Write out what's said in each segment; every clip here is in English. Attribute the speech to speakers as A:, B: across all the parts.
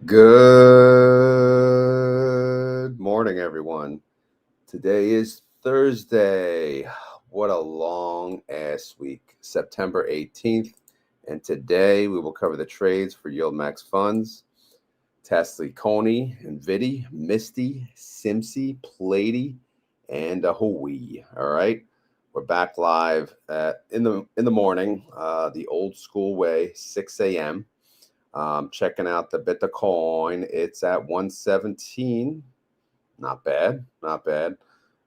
A: Good morning, everyone. Today is Thursday. What a long ass week. September 18th. And today we will cover the trades for YieldMax funds. TSLY, CONY, NVIDIA, MSTY, SMCY, PLTY, and HOOY. All right. We're back live in the morning, the old school way, 6 a.m. Checking out the Bitcoin. It's at 117. Not bad, not bad.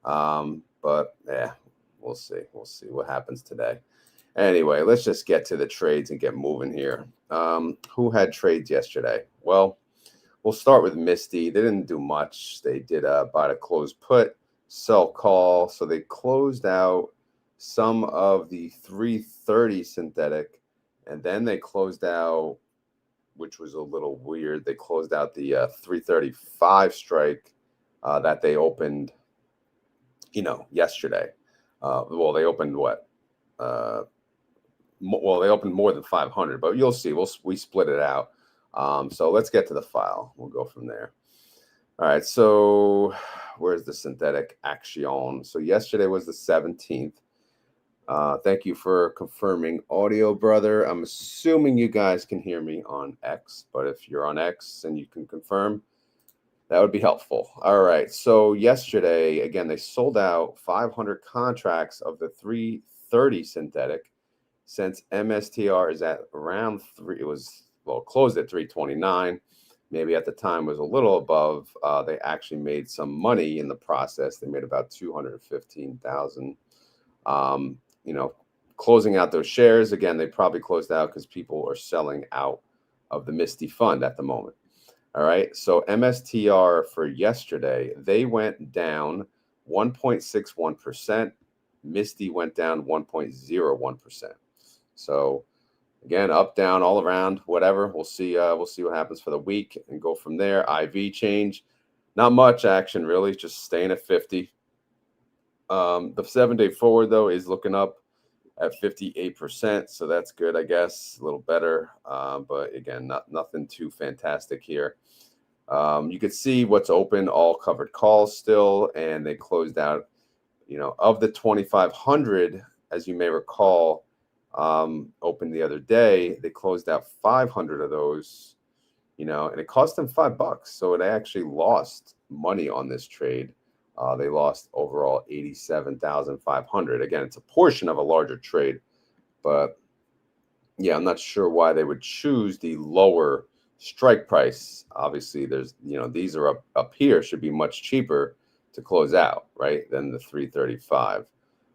A: But yeah, we'll see. We'll see what happens today. Anyway, let's just get to the trades and get moving here. Who had trades yesterday? Well, we'll start with MSTY. They didn't do much. They did buy the close put, sell call. So they closed out some of the 330 synthetic, and then they closed out, which was a little weird. They closed out the 335 strike that they opened, yesterday. Well, they opened what? They opened more than 500, but you'll see. We split it out. So let's get to the file. We'll go from there. All right. So where's the synthetic action? So yesterday was the 17th. Thank you for confirming audio, brother. I'm assuming you guys can hear me on X, but if you're on X and you can confirm, that would be helpful. All right. So yesterday, again, they sold out 500 contracts of the 330 synthetic. Since MSTR is at around closed at 329. Maybe at the time was a little above. They actually made some money in the process. They made about 215,000. Closing out those shares. Again, they probably closed out because people are selling out of the MSTY fund at the moment. All right. So MSTR for yesterday, they went down 1.61%. MSTY went down 1.01%. So again, up, down, all around, whatever. We'll see what happens for the week and go from there. IV change, not much action really, just staying at 50. The 7-day forward though is looking up at 58%, so that's good, I guess, a little better. But again, nothing too fantastic here. You could see what's open, all covered calls still, and they closed out, of the 2,500, as you may recall, opened the other day. They closed out 500 of those, and it cost them $5, so they actually lost money on this trade. They lost overall 87,500. Again, it's a portion of a larger trade, but yeah, I'm not sure why they would choose the lower strike price. Obviously, there's, these are up here, should be much cheaper to close out, right, than the 335.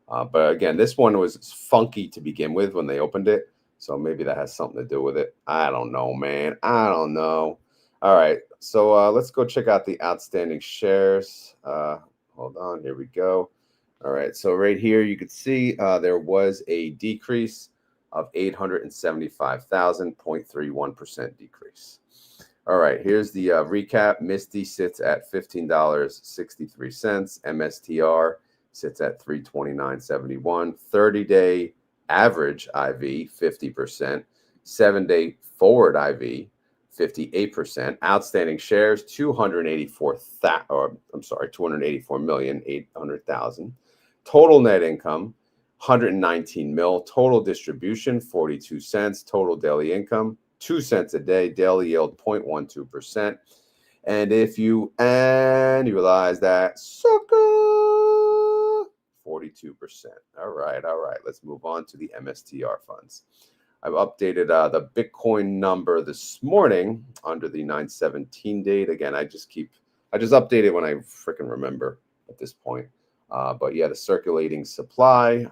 A: But again, this one was funky to begin with when they opened it, so maybe that has something to do with it. I don't know, man. I don't know. All right, so let's go check out the outstanding shares. Hold on, here we go. All right, so right here you could see there was a decrease of 875,000, 0.31% decrease. All right, here's the recap. MSTY sits at $15.63. MSTR sits at $329.71. 30-day average IV 50%. 7-day forward IV 58%. Outstanding shares 284,800,000. Total net income 119 mil. Total distribution 42 cents. Total daily income 2 cents a day. Daily yield 0.12%. And if you annualize that, sucker, 42%. All right. Let's move on to the MSTR funds. I've updated the Bitcoin number this morning under the 9/17 date. Again, I just update it when I freaking remember at this point. But yeah, the circulating supply,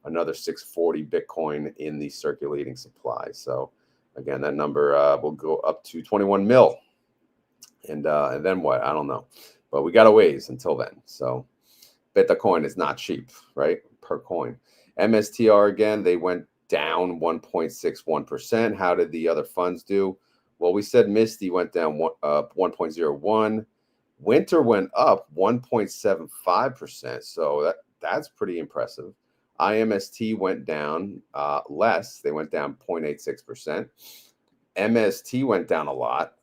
A: another 640 Bitcoin in the circulating supply. So again, that number will go up to 21 mil. And then what? I don't know. But we got a ways until then. So Bitcoin is not cheap, right? Per coin. MSTR, again, they went down 1.61%. How did the other funds do? Well, we said MSTY went down 1.01. Winter went up 1.75%. So that's pretty impressive. IMST went down less. They went down 0.86%. MST went down a lot.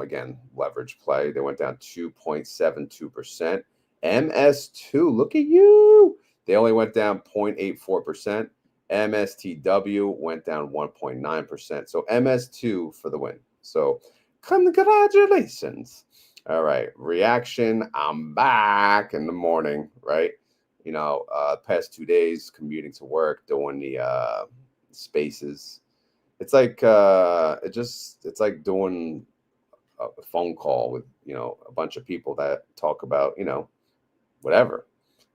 A: Again, leverage play. They went down 2.72%. MS2, look at you. They only went down 0.84%. MSTW went down 1.9%. So MS2 for the win. So congratulations. All right. Reaction. I'm back in the morning, right? You know, past 2 days commuting to work, doing the spaces. It's like it's like doing a phone call with, you know, a bunch of people that talk about, you know, whatever.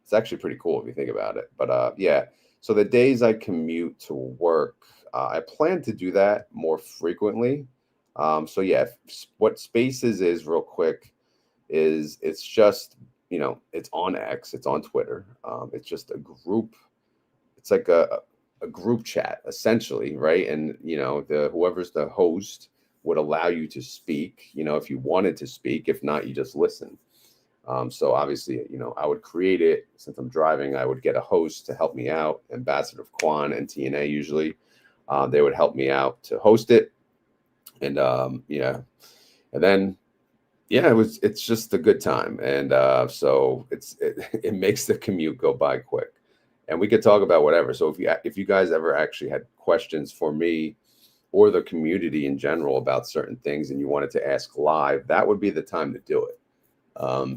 A: It's actually pretty cool if you think about it. But yeah, so the days I commute to work, I plan to do that more frequently. So yeah, what Spaces is real quick is it's just, you know, it's on X, it's on Twitter. It's just a group. It's like a group chat essentially, right? And you know, the whoever's the host would allow you to speak, you know, if you wanted to speak. If not, you just listen. So obviously, you know, I would create it. Since I'm driving, I would get a host to help me out. Ambassador of Quan and TNA usually, they would help me out to host it. And yeah, and then yeah, it's just a good time. And so it makes the commute go by quick. And we could talk about whatever. So if you guys ever actually had questions for me or the community in general about certain things and you wanted to ask live, that would be the time to do it.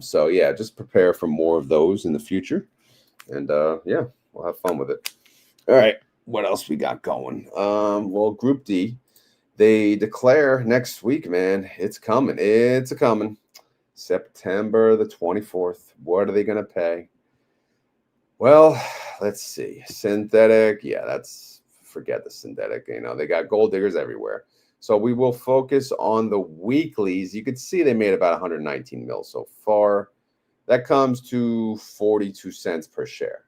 A: So yeah, just prepare for more of those in the future. And yeah, we'll have fun with it. All right, what else we got going? Well, Group D, they declare next week, man. It's coming. It's a coming. September the 24th. What are they going to pay? Well, let's see. Synthetic. Yeah, forget the synthetic. You know, they got gold diggers everywhere. So we will focus on the weeklies. You could see they made about 119 mil so far. That comes to 42 cents per share.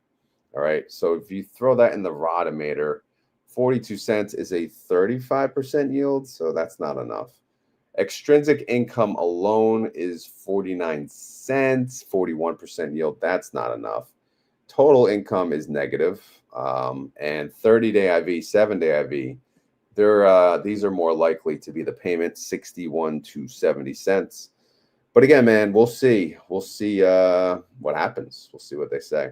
A: All right. So if you throw that in the Rotometer, 42 cents is a 35% yield. So that's not enough. Extrinsic income alone is 49 cents, 41% yield. That's not enough. Total income is negative. And 30-day IV, 7-day IV, these are more likely to be the payment, 61 to 70 cents. But again, man, we'll see. We'll see what happens. We'll see what they say,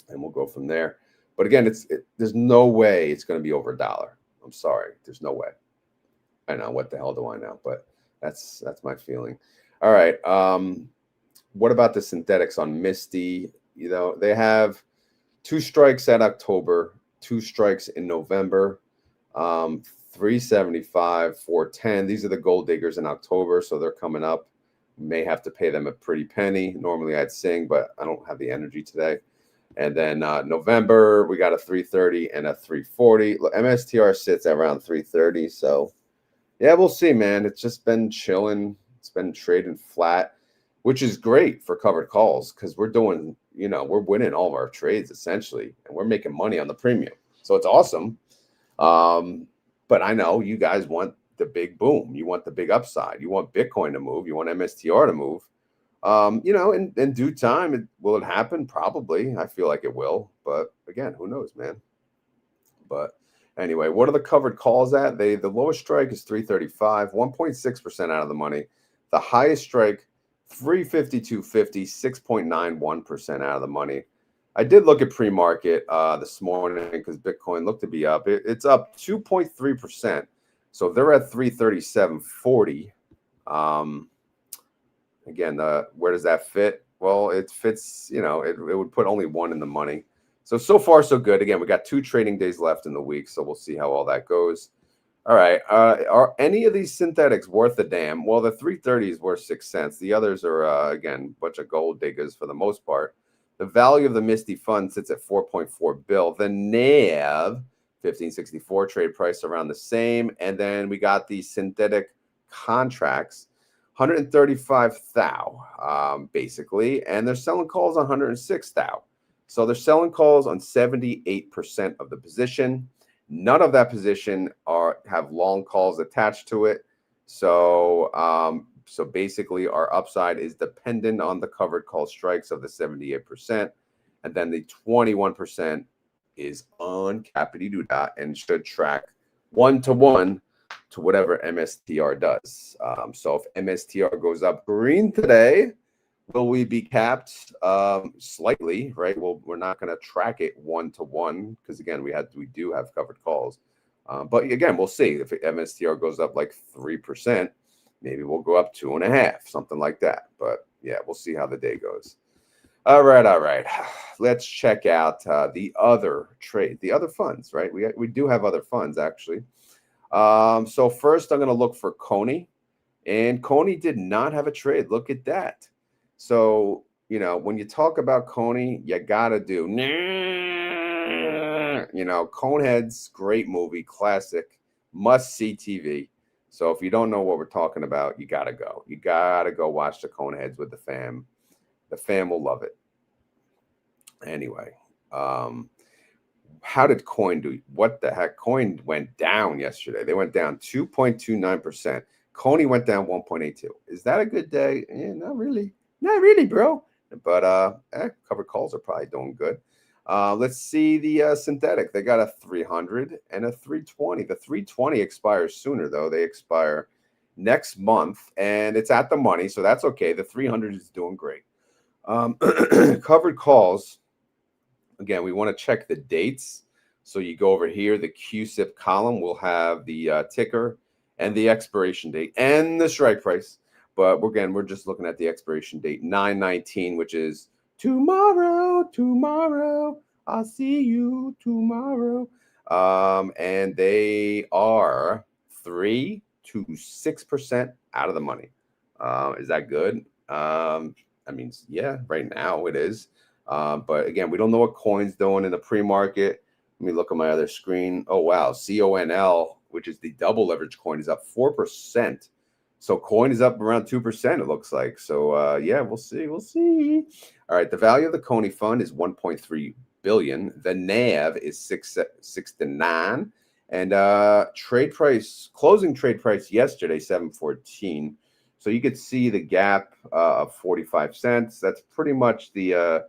A: and we'll go from there. But again, there's no way it's going to be over $1. I'm sorry, there's no way. I know, what the hell do I know? But that's my feeling. All right. What about the synthetics on MSTY? You know, they have 2 strikes at October, 2 strikes in November, 375, 410. These are the gold diggers in October, so they're coming up. May have to pay them a pretty penny. Normally I'd sing, but I don't have the energy today. And then November, we got a 330 and a 340. MSTR sits at around 330. So yeah, we'll see, man. It's just been chilling. It's been trading flat, which is great for covered calls because we're doing, you know, we're winning all of our trades essentially, and we're making money on the premium. So it's awesome. But I know you guys want the big boom. You want the big upside. You want Bitcoin to move. You want MSTR to move. You know, in due time, will it happen? Probably. I feel like it will. But again, who knows, man? But anyway, what are the covered calls at? The lowest strike is 335, 1.6% out of the money. The highest strike, 352.50, 6.91% out of the money. I did look at pre-market this morning because Bitcoin looked to be up. It's up 2.3%. So they're at 337.40. Again, where does that fit? Well, it fits, you know, it would put only 1 in the money. So far, so good. Again, we got 2 trading days left in the week, so we'll see how all that goes. All right. Are any of these synthetics worth a damn? Well, the 330 is worth 6 cents. The others are, again, a bunch of gold diggers for the most part. The value of the MSTY fund sits at 4.4 bill. The NAV, 1564, trade price around the same. And then we got the synthetic contracts, 135 thou, basically. And they're selling calls on 106 thou. So they're selling calls on 78% of the position. None of that position have long calls attached to it. So so basically our upside is dependent on the covered call strikes of the 78%. And then the 21% is on Capity Duda and should track 1-to-1 to whatever MSTR does. So if MSTR goes up green today, will we be capped slightly, right? Well, we're not going to track it 1-to-1 because again, we do have covered calls. But again, we'll see if MSTR goes up like 3%, maybe we'll go up 2.5, something like that. But yeah, we'll see how the day goes. All right. Let's check out the other funds, right? We do have other funds actually. So first I'm going to look for CONY, and CONY did not have a trade. Look at that. So, you know, when you talk about CONY, you got to do, you know, Coneheads, great movie, classic, must see TV. So if you don't know what we're talking about, you got to go. You got to go watch the Coneheads with the fam. The fam will love it. Anyway, how did Coin do? What the heck? Coin went down yesterday. They went down 2.29%. CONY went down 1.82. Is that a good day? Not really. Not really, bro. But covered calls are probably doing good. Let's see the synthetic. They got a 300 and a 320. The 320 expires sooner, though. They expire next month, and it's at the money, so that's okay. The 300 is doing great. Covered calls. Again, we want to check the dates. So you go over here, the QSIP column will have the ticker and the expiration date and the strike price. But again, we're just looking at the expiration date, 9/19, which is tomorrow. I'll see you tomorrow. And they are 3 to 6% out of the money. Is that good? I mean, yeah, right now it is. But again, we don't know what Coin's doing in the pre-market. Let me look at my other screen. Oh, wow. CONL, which is the double leverage coin, is up 4%. So Coin is up around 2%, it looks like. So, yeah, we'll see. All right. The value of the CONY fund is 1.3 billion. The NAV is 669. And closing trade price yesterday, 714. So you could see the gap of 45 cents. That's pretty much the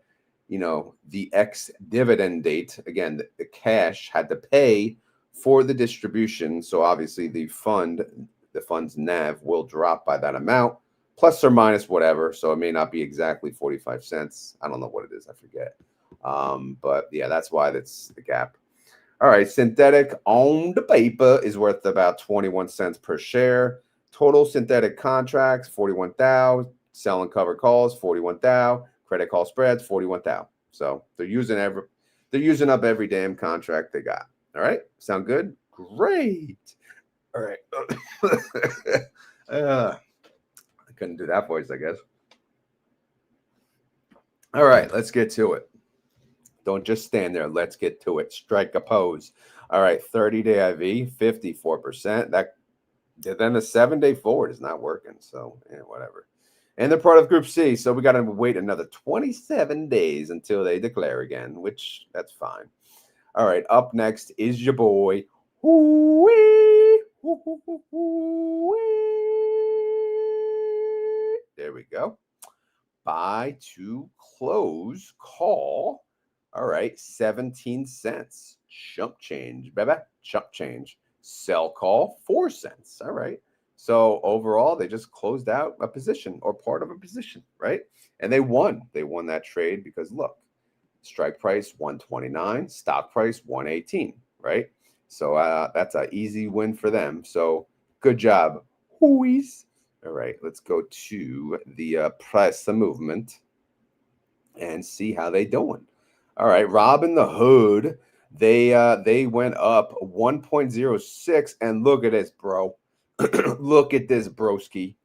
A: the ex-dividend date. Again, the cash had to pay for the distribution. So obviously the fund's NAV will drop by that amount, plus or minus whatever. So it may not be exactly 45 cents. I don't know what it is. I forget. But yeah, that's why that's the gap. All right. Synthetic on the paper is worth about 21 cents per share. Total synthetic contracts, 41,000. Selling covered calls, 41,000. Credit call spreads, 41,000. So they're using up every damn contract they got. All right. Sound good? Great. All right. I couldn't do that voice, I guess. All right. Let's get to it. Don't just stand there. Let's get to it. Strike a pose. All right. 30-day IV, 54%. Then the 7-day forward is not working. So, yeah, whatever. And they're part of Group C, so we got to wait another 27 days until they declare again, which that's fine. All right, up next is your boy, HOOY. There we go. Buy to close call. All right, 17 cents. Chump change, baby. Chump change. Sell call, 4 cents. All right. So overall, they just closed out a position or part of a position, right? And they won. They won that trade because look, strike price 129, stock price 118, right? So that's an easy win for them. So good job, HOOYs. All right, let's go to the price movement and see how they doing. All right, Robin the Hood, they went up 1.06, and look at this, bro. Look at this, broski.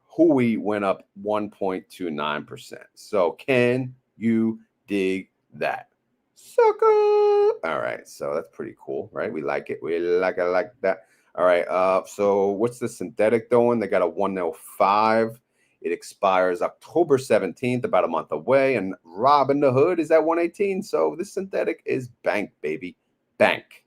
A: HOOY went up 1.29%. So can you dig that? Sucker. All right. So that's pretty cool, right? We like it. We like that. All right. So what's the synthetic doing? They got a 105. It expires October 17th, about a month away. And Robin the Hood is at 118. So this synthetic is bank, baby. Bank.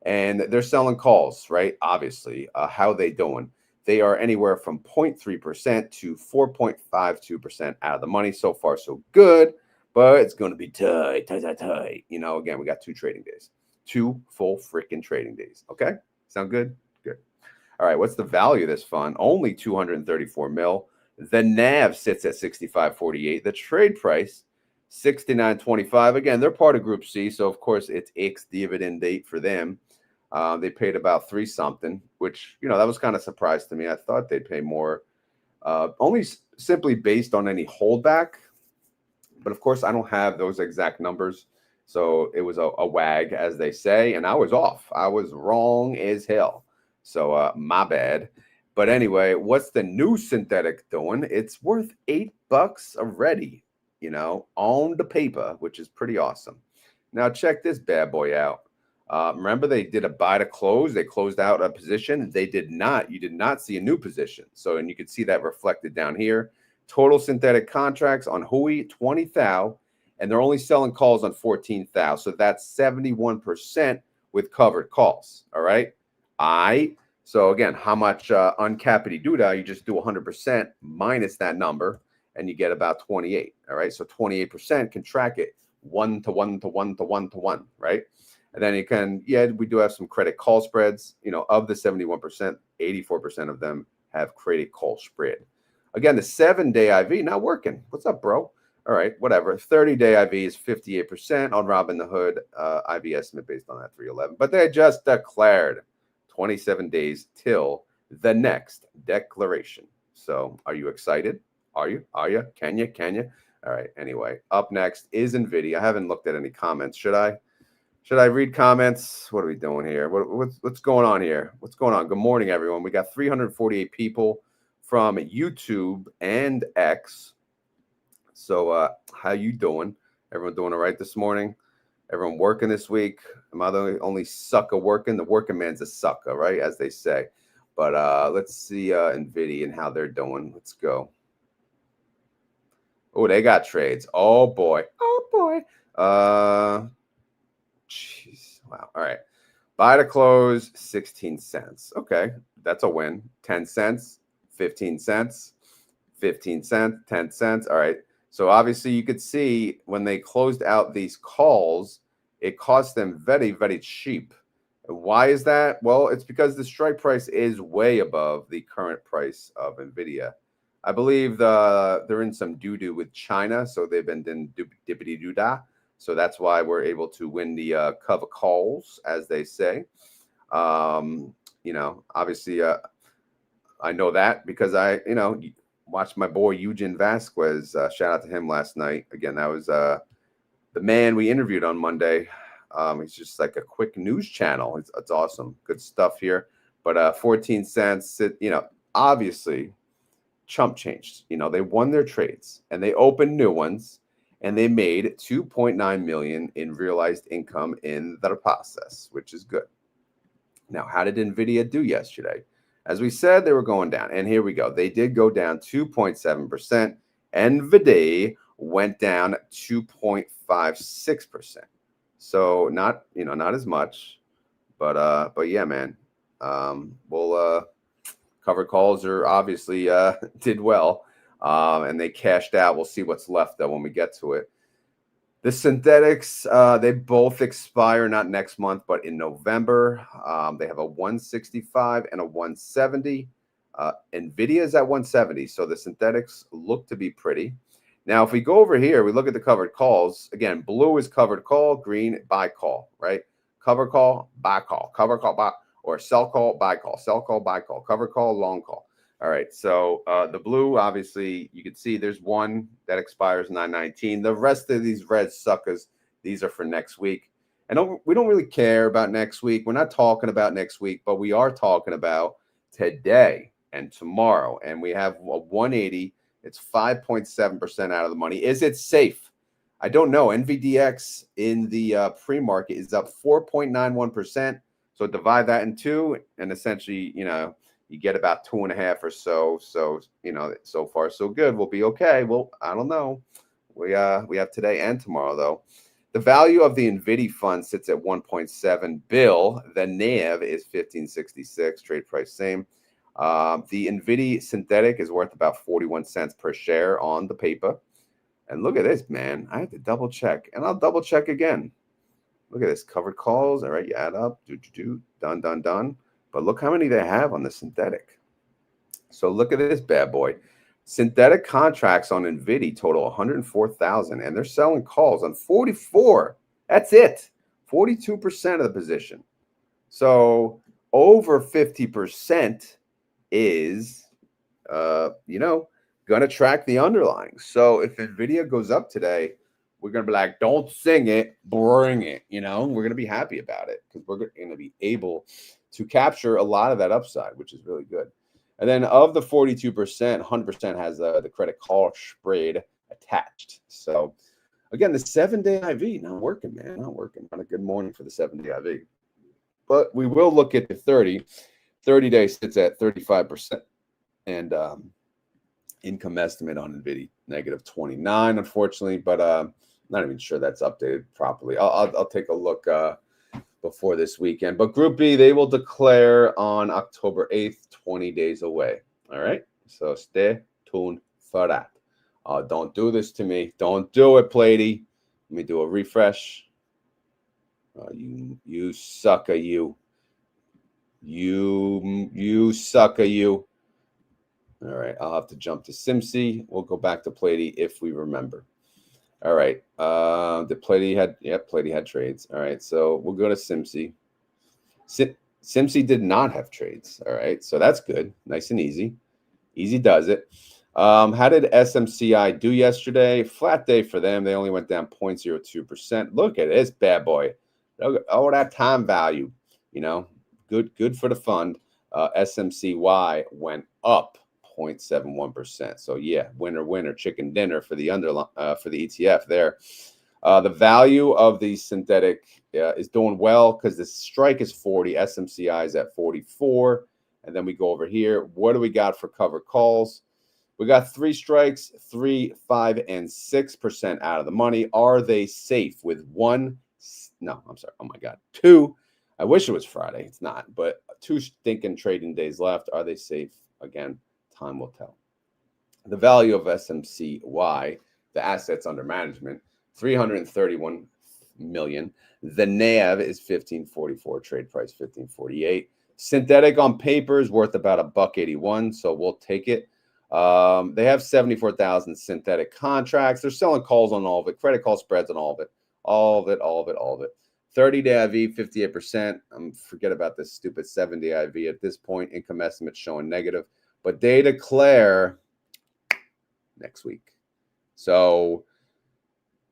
A: And they're selling calls, right? Obviously. How they doing? They are anywhere from 0.3% to 4.52% out of the money. So far, so good. But it's going to be tight. You know, again, we got 2 trading days. 2 full freaking trading days. Okay? Sound good? Good. All right, what's the value of this fund? Only 234 mil. The NAV sits at 65.48. The trade price, 69.25. Again, they're part of Group C, so of course it's X dividend date for them. They paid about 3 something, which, you know, that was kind of a surprise to me. I thought they'd pay more, only simply based on any holdback. But of course, I don't have those exact numbers. So it was a wag, as they say, and I was off. I was wrong as hell. So my bad. But anyway, what's the new synthetic doing? It's worth $8 already, you know, on the paper, which is pretty awesome. Now check this bad boy out. Remember, they did a buy to close. They closed out a position. They did not. You did not see a new position. So, and you can see that reflected down here. Total synthetic contracts on HOOY, 20,000, and they're only selling calls on 14,000. So that's 71% with covered calls. All right. So again, how much uncappity doodah? You just do 100% minus that number, and you get about 28. All right. So 28% can track it 1 to 1 to 1 to 1 to 1. Right. And then you can, yeah, we do have some credit call spreads. You know, of the 71%, 84% of them have credit call spread. Again, the 7-day IV not working. What's up, bro? All right, whatever. 30-day IV is 58% on Robinhood IV estimate based on that 311. But they just declared 27 days till the next declaration. So are you excited? Are you? Are you? Can you? Can you? All right. Anyway, up next is NVIDIA. I haven't looked at any comments. Should I? Should I read comments? What are we doing here? What's going on here? What's going on? Good morning, everyone. We got 348 people from YouTube and X. So how you doing? Everyone doing all right this morning? Everyone working this week? Am I the only sucker working? The working man's a sucker, right? As they say. But let's see NVIDIA and how they're doing. Let's go. Oh, they got trades. Oh, boy. Oh, boy. Jeez. Wow. All right. Buy to close, 16 cents. Okay. That's a win. 10 cents. 15 cents, 15 cents, 10 cents. All right. So obviously you could see when they closed out these calls, it cost them very, very cheap. Why is that? Well, it's because the strike price is way above the current price of NVIDIA. I believe they're in some doo-doo with China, so they've been in dippity-doo-dah. So that's why we're able to win the cover calls, as they say. You know, obviously, I know that because I, you know, watched my boy Eugen Vasquez. Shout out to him last night. Again, that was the man we interviewed on Monday. He's just like a quick news channel. It's awesome. Good stuff here. But 14 cents, you know, obviously chump changed. You know, they won their trades and they opened new ones and they made 2.9 million in realized income in the process, which is good. Now, how did NVIDIA do yesterday? As we said, they were going down. And here we go. They did go down 2.7%. NVIDIA went down 2.56%. So not, you know, not as much. But yeah, man. We'll cover calls are obviously did well. And they cashed out. We'll see what's left though when we get to it. The synthetics, they both expire not next month, but in November. They have a 165 and a 170. NVIDIA is at 170, so the synthetics look to be pretty. Now, if we go over here, we look at the covered calls. Again, blue is covered call, green buy call, right? Cover call, buy call, cover call, buy, or sell call, buy call, sell call, buy call, cover call, long call. All right, so the blue, obviously, you can see there's one that expires 9/19. The rest of these red suckers, these are for next week. And we don't really care about next week. We're not talking about next week, but we are talking about today and tomorrow. And we have a 180. It's 5.7% out of the money. Is it safe? I don't know. NVDX in the pre-market is up 4.91%. So divide that in two, and essentially, you know, you get about 2.5 or so. So, you know, so far so good. We'll be okay. Well, I don't know. We have today and tomorrow though. The value of the NVIDIA fund sits at 1.7 bill. The NAV is 1566. Trade price same. The NVIDIA synthetic is worth about 41 cents per share on the paper. And look at this, man. I have to double check, and I'll double check again. Look at this, covered calls. All right, you add up. Done. But look how many they have on the synthetic. So look at this bad boy. Synthetic contracts on NVIDIA total 104,000, and they're selling calls on 44. That's it. 42% of the position. So over 50% is, going to track the underlying. So if NVIDIA goes up today, we're going to be like, don't sing it, bring it. We're going to be happy about it because we're going to be able to capture a lot of that upside, which is really good. And then of the 42%, 100% has the credit call spread attached. So again, the 7-day IV, not working, man, not working. Not a good morning for the 7-day IV. But we will look at the 30. 30 days sits at 35%. And income estimate on NVIDIA, -29, unfortunately. But not even sure that's updated properly. I'll take a look before this weekend. But Group B, they will declare on October 8th, 20 days away. All right. So stay tuned for that. Don't do this to me. Don't do it, PLTY. Let me do a refresh. You sucker, you. You sucker, you. All right. I'll have to jump to SMCY. We'll go back to PLTY if we remember. All right. The PLTY had trades. All right. So we'll go to SMCY. SMCY did not have trades. All right. So that's good. Nice and easy. Easy does it. How did SMCY do yesterday? Flat day for them. They only went down 0.02%. Look at this bad boy. Look at all that time value. Good for the fund. SMCY went up 0.71%. So yeah, winner, chicken dinner for the for the ETF there. The value of the synthetic is doing well because the strike is 40. SMCI is at 44. And then we go over here. What do we got for cover calls? We got 3 strikes, 3, 5, and 6% out of the money. Are they safe with 1? No, I'm sorry. Oh my God. 2. I wish it was Friday. It's not, but 2 stinking trading days left. Are they safe? Again, time will tell. The value of SMCY, the assets under management, 331 million. The NAV is 1544. Trade price 1548. Synthetic on paper is worth about $1.81, so we'll take it. They have 74,000 synthetic contracts. They're selling calls on all of it, credit call spreads on all of it. 30-day IV, 58%. Forget about this stupid 7-day IV at this point. Income estimates showing negative, but they declare next week. So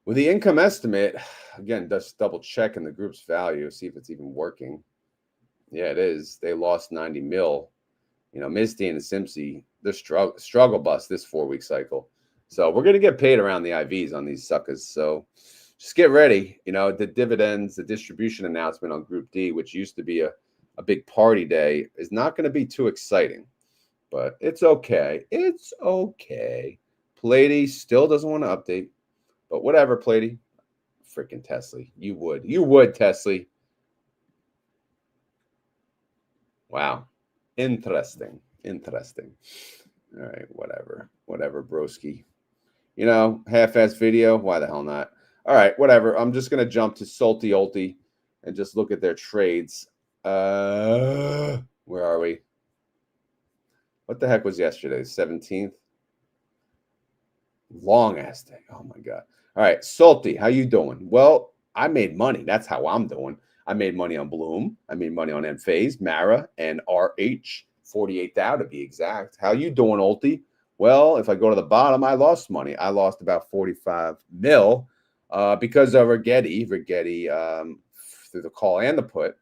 A: with the income estimate, again, just double check in the group's value, see if it's even working. Yeah, it is. They lost 90 mil. MSTY and SMCY, they're struggle bus this 4-week cycle. So we're going to get paid around the IVs on these suckers. So just get ready. The dividends, the distribution announcement on Group D, which used to be a big party day, is not going to be too exciting. But it's okay. It's okay. PLTY still doesn't want to update. But whatever, PLTY. Freaking TSLY. You would, TSLY. Wow. Interesting. All right, whatever, broski. Half-ass video. Why the hell not? All right, whatever. I'm just gonna jump to SLTY, ULTY, and just look at their trades. Where are we? What the heck was yesterday? 17th. Long ass day. Oh my God. All right, SLTY, how you doing? Well, I made money. That's how I'm doing. I made money on Bloom. I made money on Enphase, Mara, and RH. 48 Dow to be exact. How you doing, ULTY? Well, if I go to the bottom, I lost money. I lost about 45 mil because of Rigetti through the call and the put.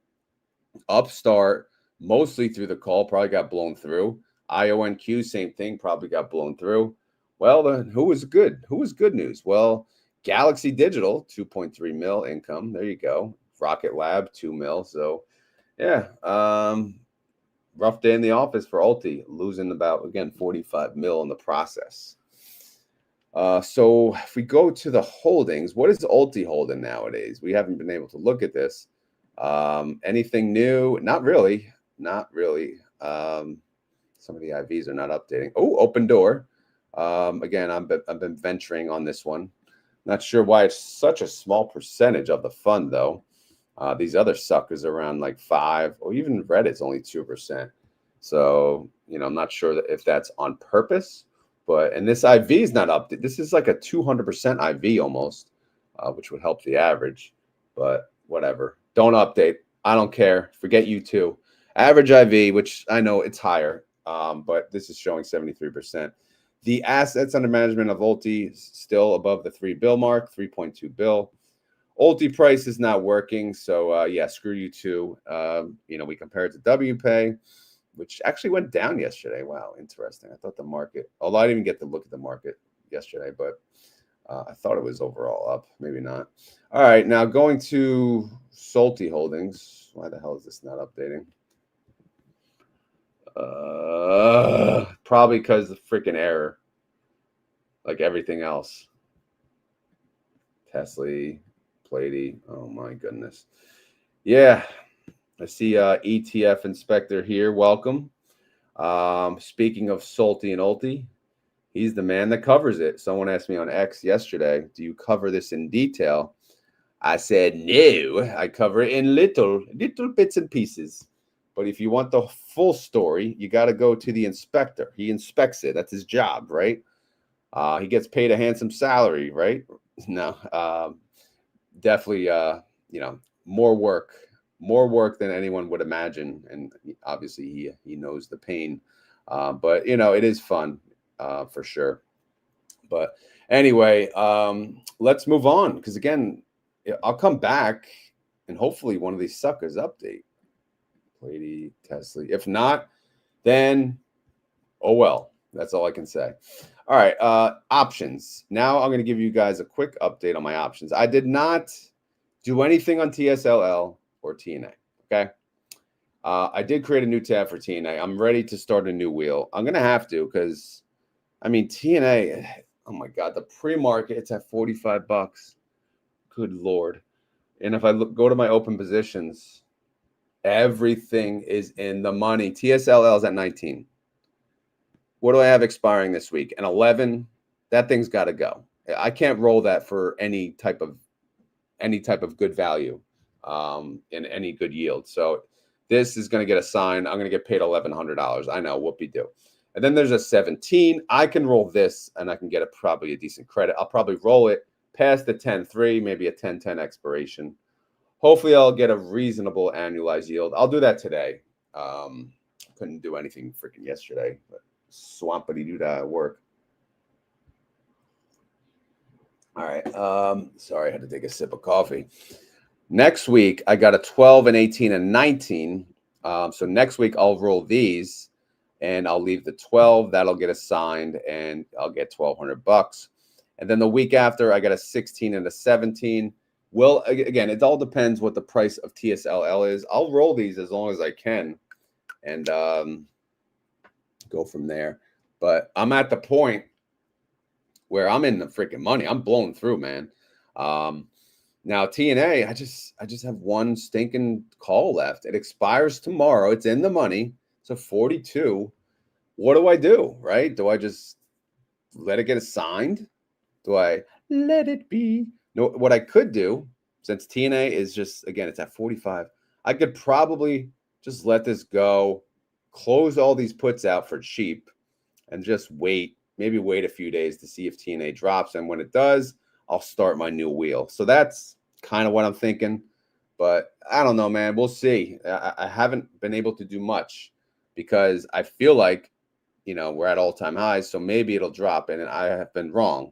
A: Upstart, mostly through the call, probably got blown through. IONQ, same thing, probably got blown through. Well, who was good? Who was good news? Well, Galaxy Digital, 2.3 mil income. There you go. Rocket Lab, 2 mil. So, yeah, rough day in the office for ULTY, losing about, again, 45 mil in the process. So if we go to the holdings, what is ULTY holding nowadays? We haven't been able to look at this. Anything new? Not really. Some of the IVs are not updating. Oh, open door. Again, I've been venturing on this one. Not sure why it's such a small percentage of the fund, though. These other suckers around like 5, or even Reddit's only 2%. So, I'm not sure if that's on purpose, but, and this IV is not up. This is like a 200% IV almost, which would help the average, but whatever. Don't update. I don't care. Forget you too. Average IV, which I know it's higher, but this is showing 73%. The assets under management of ULTY still above the 3 bill mark, 3.2 bill. ULTY price is not working, so yeah, screw you too. We compare it to WPay, which actually went down yesterday. Wow, interesting. I thought the market, although I didn't even get to look at the market yesterday, but I thought it was overall up. Maybe not. All right, now going to SLTY holdings. Why the hell is this not updating? Probably because of the freaking error, like everything else. TSLY, PLTY. Oh my goodness. Yeah, I see ETF inspector here. Welcome. Speaking of SLTY and ULTY, he's the man that covers it. Someone asked me on X yesterday, do you cover this in detail? I said, no, I cover it in little bits and pieces. But if you want the full story, you got to go to the inspector. He inspects it. That's his job, right? He gets paid a handsome salary, right? No, definitely, more work than anyone would imagine. And obviously he knows the pain, but it is fun, for sure. But anyway, let's move on. Because again, I'll come back and hopefully one of these suckers update. PLTY, TSLY. If not, then oh well. That's all I can say. All right, options. Now I'm going to give you guys a quick update on my options. I did not do anything on TSLL or TNA, okay? I did create a new tab for TNA. I'm ready to start a new wheel. I'm going to have to because, I mean, TNA, oh my God, the pre-market, it's at 45 bucks. Good Lord. And if I go to my open positions, everything is in the money. TSLL is at 19. What do I have expiring this week? An 11. That thing's got to go. I can't roll that for any type of good value, in any good yield. So this is going to get assigned. I'm going to get paid $1,100. I know, whoopie-doo. And then there's a 17. I can roll this, and I can get probably a decent credit. I'll probably roll it past the 10.3, maybe a 10.10 expiration. Hopefully, I'll get a reasonable annualized yield. I'll do that today. Couldn't do anything freaking yesterday, but swampity doo at work. All right. Sorry, I had to take a sip of coffee. Next week, I got a 12 and 18 and 19. So next week, I'll roll these, and I'll leave the 12. That'll get assigned, and I'll get $1,200. And then the week after, I got a 16 and a 17. Well, again, it all depends what the price of TSLL is. I'll roll these as long as I can, and go from there. But I'm at the point where I'm in the freaking money. I'm blowing through, man. Now TNA, I just have one stinking call left. It expires tomorrow. It's in the money. So 42. What do I do? Right? Do I just let it get assigned? Do I let it be? No, what I could do, since TNA is just, again, it's at 45, I could probably just let this go, close all these puts out for cheap, and just wait, maybe wait a few days to see if TNA drops. And when it does, I'll start my new wheel. So that's kind of what I'm thinking. But I don't know, man. We'll see. I haven't been able to do much because I feel like, we're at all-time highs. So maybe it'll drop, and I have been wrong.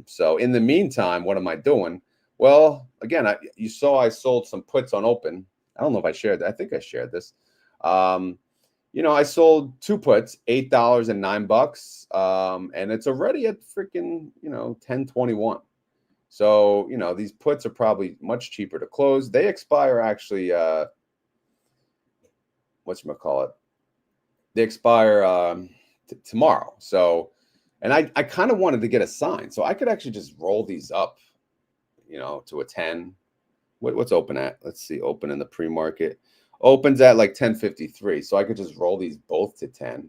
A: So in the meantime, what am I doing? Well, again, you saw I sold some puts on open. I don't know if I shared that. I think I shared this. I sold 2 puts, $8 and $9, and it's already at freaking, 10.21. So, these puts are probably much cheaper to close. They expire actually, whatchamacallit? They expire tomorrow. So, and I kind of wanted to get a sign. So I could actually just roll these up, to a 10. What's open at? Let's see, open in the pre-market. Opens at like 10.53. So I could just roll these both to 10,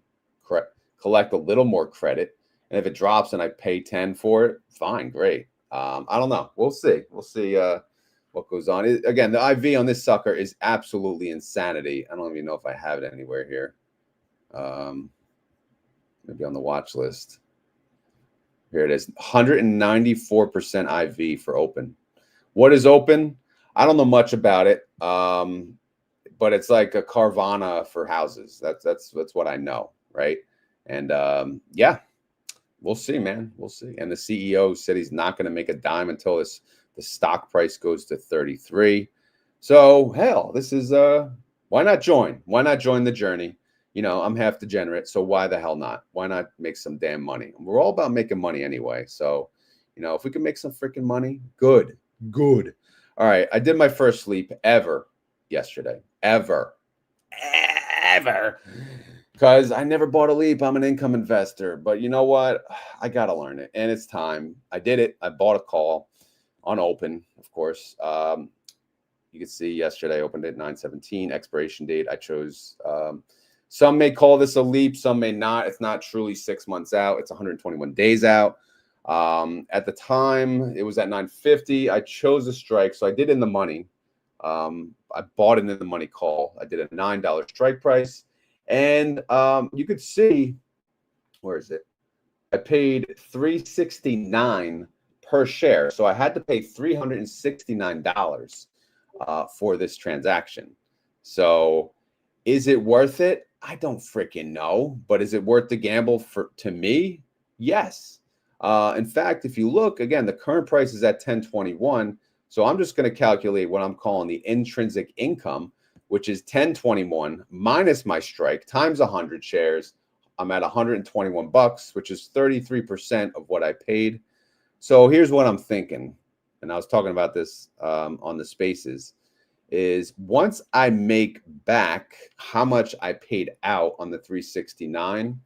A: collect a little more credit. And if it drops and I pay 10 for it, fine, great. I don't know. We'll see. We'll see what what goes on. Again, the IV on this sucker is absolutely insanity. I don't even know if I have it anywhere here. Maybe on the watch list. Here it is, 194% IV for open. What is open? I don't know much about it, but it's like a Carvana for houses. That's what I know, right? And yeah, we'll see, man. We'll see. And the CEO said he's not going to make a dime until the stock price goes to 33. So hell, this is why not join? Why not join the journey? You know, I'm half degenerate, so why the hell not? Why not make some damn money? We're all about making money anyway. So, you know, if we can make some freaking money, good. All right, I did my first sleep ever yesterday. Ever. Because I never bought a leap. I'm an income investor. But you know what? I got to learn it. And it's time. I did it. I bought a call on open, of course. You can see yesterday I opened at 9:17. Expiration date. I chose... some may call this a leap, some may not. It's not truly 6 months out. It's 121 days out. At the time, it was at 950. I chose a strike, so I did in the money. I bought it in the money call. I did a $9 strike price. And you could see, where is it? I paid $369 per share. So I had to pay $369 for this transaction. So is it worth it? I don't freaking know, but is it worth the gamble to me? Yes. In fact, if you look again, the current price is at 1021. So I'm just going to calculate what I'm calling the intrinsic income, which is 1021 minus my strike times 100 shares. I'm at 121 bucks, which is 33% of what I paid. So here's what I'm thinking. And I was talking about this on the spaces. Is once I make back how much I paid out on the 369,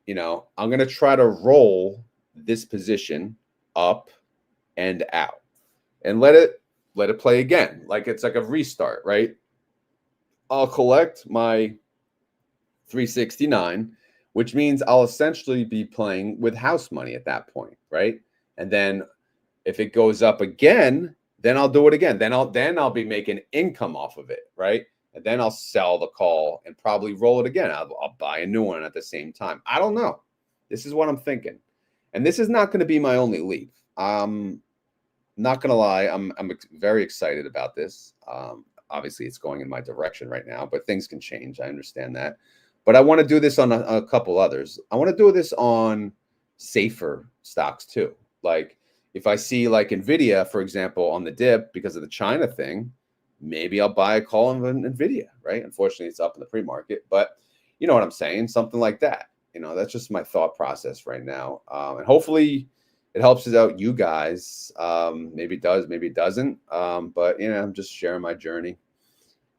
A: you know, I'm going to try to roll this position up and out and let it play again. Like it's like a restart, right? I'll collect my 369, which means I'll essentially be playing with house money at that point, right? And then if it goes up again, then I'll do it again. Then I'll be making income off of it, right? And then I'll sell the call and probably roll it again. I'll buy a new one at the same time. I don't know. This is what I'm thinking. And this is not going to be my only leap. Not going to lie. I'm very excited about this. Obviously, it's going in my direction right now, but things can change. I understand that. But I want to do this on a couple others. I want to do this on safer stocks too. Like, if I see like NVIDIA, for example, on the dip because of the China thing, maybe I'll buy a call on NVIDIA, right? Unfortunately, it's up in the pre-market, but you know what I'm saying? Something like that. You know, that's just my thought process right now. And hopefully it helps out you guys. Maybe it does, maybe it doesn't. But, you know, I'm just sharing my journey.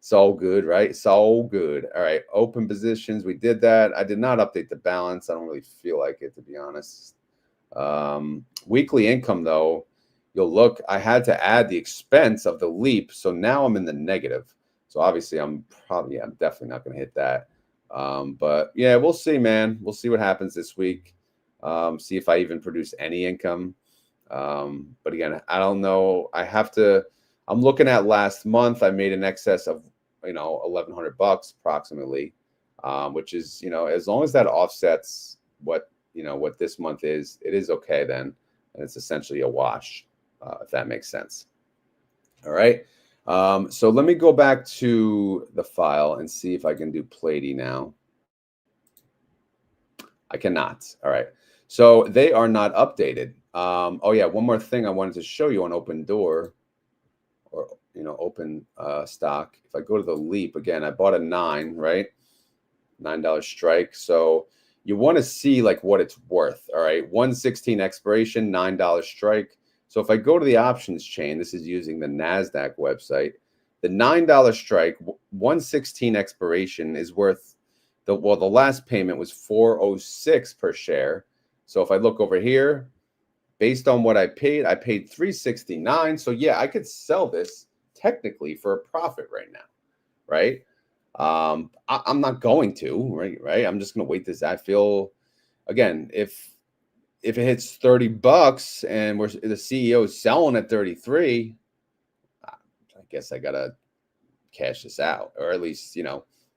A: It's all good, right? It's all good. All right, open positions. We did that. I did not update the balance. I don't really feel like it, to be honest. Weekly income, though, you'll look, I had to add the expense of the leap. So now I'm in the negative. So obviously I'm definitely not going to hit that. But yeah, we'll see, man. We'll see what happens this week. See if I even produce any income. But again, I don't know. I'm looking at last month. I made an excess of, you know, 1,100 bucks approximately, which is, you know, as long as that offsets what this month is, it is okay then. And it's essentially a wash, if that makes sense. All right. So let me go back to the file and see if I can do PLTY now. I cannot. All right. So they are not updated. Oh yeah, one more thing I wanted to show you on Open Door, or, you know, open stock. If I go to the leap again, I bought a 9, right? $9 strike. So you want to see like what it's worth. All right. 116 expiration, $9 strike. So if I go to the options chain, this is using the NASDAQ website, the $9 strike, 116 expiration is worth the last payment was $406 per share. So if I look over here, based on what I paid $369. So yeah, I could sell this technically for a profit right now, right? I'm not going to, right? I'm just going to wait this. I feel, again, if if it hits 30 bucks and the CEO is selling at 33, I guess I gotta cash this out, or at least,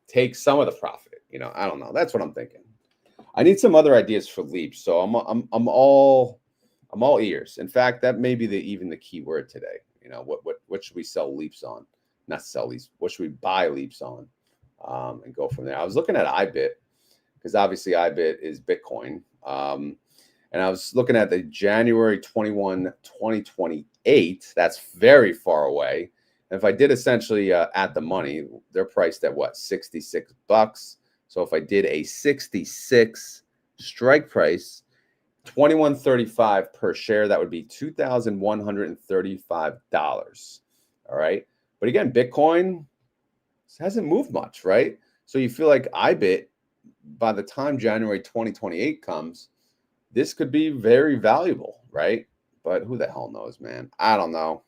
A: take some of the profit. I don't know. That's what I'm thinking. I need some other ideas for leaps, so I'm all ears. In fact, that may be even the key word today. What should we sell leaps on? Not sell leaps. What should we buy leaps on? And go from there. I was looking at IBIT because obviously IBIT is Bitcoin. And I was looking at the January 21, 2028. That's very far away. And if I did essentially at the money, they're priced at what, 66 bucks. So if I did a 66 strike price, 21.35 per share, that would be $2,135. All right. But again, Bitcoin hasn't moved much, right? So you feel like IBIT, by the time January 2028 comes, this could be very valuable, right? But who the hell knows, man? I don't know.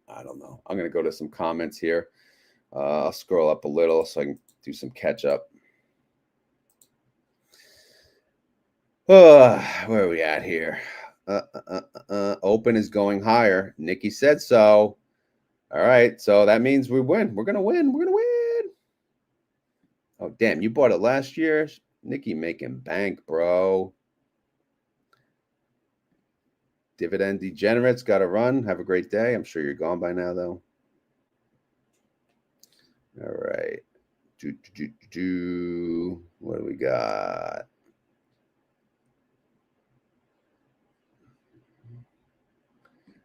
A: I'm going to go to some comments here. I'll scroll up a little so I can do some catch up. Where are we at here? Open is going higher. Nikki said so. All right. So that means we win. We're going to win. We're going to win. Oh, damn. You bought it last year? Nikki making bank, bro. Dividend degenerates. Got to run. Have a great day. I'm sure you're gone by now, though. All right. What do we got?